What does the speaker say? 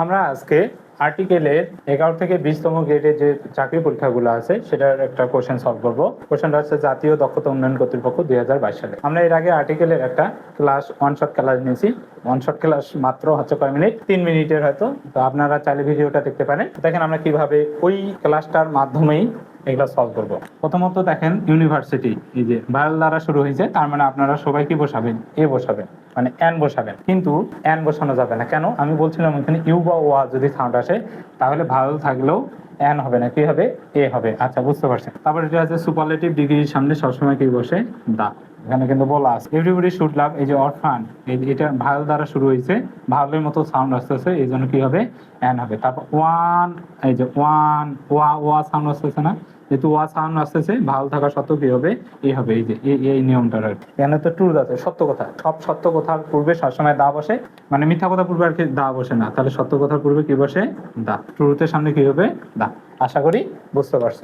আমরা আজকে আর্টিকেলের 11 থেকে 20তম গ্রেডের যে চাকরি পরীক্ষাগুলো আছে সেটার একটা কোশ্চেন সলভ করবো। কোশ্চেনটা হচ্ছে জাতীয় দক্ষতা উন্নয়ন কর্তৃপক্ষ 2022 সালে। আমরা এর আগে আর্টিকেলের একটা ক্লাস ওয়ান শট ক্লাস নিয়েছি। ওয়ান শট ক্লাস মাত্র হচ্ছে কয় মিনিট, 3 মিনিটের হয়তো। তো আপনারা চাইলে ভিডিওটা দেখতে পারেন। দেখেন আমরা কিভাবে ওই ক্লাসটার মাধ্যমেই এগুলো সলভ করবো। প্রথমত দেখেন ইউনিভার্সিটি, এই যে ভায়াল দ্বারা শুরু হয়েছে, তার মানে আপনারা সবাই কি বসাবেন? এ বসাবেন, মানে এন বসাবেন। কিন্তু এন বসানো যাবে না, কেন? আমি বলছিলাম এখানে ইউ বা ওয়া যদি সাউন্ড আসে তাহলে ভায়াল থাকলেও এন হবে না, কি হবে? এ হবে। আচ্ছা, বুঝতে পারছেন। তারপর এটা আছে সুপারলেটিভ ডিগ্রির সামনে সবসময় কি বসে? দা। এখানে কিন্তু বলা আছে এভরিবডি শুড লাভ, এই যে অরফান, এটা ভায়াল দ্বারা শুরু হয়েছে, ভায়ালের মতো সাউন্ড আসতেছে, এই জন্য কি হবে? এন হবে। তারপর ওয়ান, এই যে ওয়ান, ওয়া ওয়া সাউন্ড আসতেছে না, যেহেতু ওয়া সাউন্ড আসতেছে ভায়াল থাকা সত্ত্বেও কি হবে? এ হবে। এই যে এই নিয়মটা আর কি। এখানে তো ট্রুথ আছে, সত্য কথা। সব সত্য কথার পূর্বে সবসময় দা বসে, মানে মিথ্যা কথা পূর্বে আর কি দা বসে না। তাহলে সত্য কথার পূর্বে কি বসে? দা। ট্রুথের সামনে কি হবে? দা। আশা করি বুঝতে পারছেন।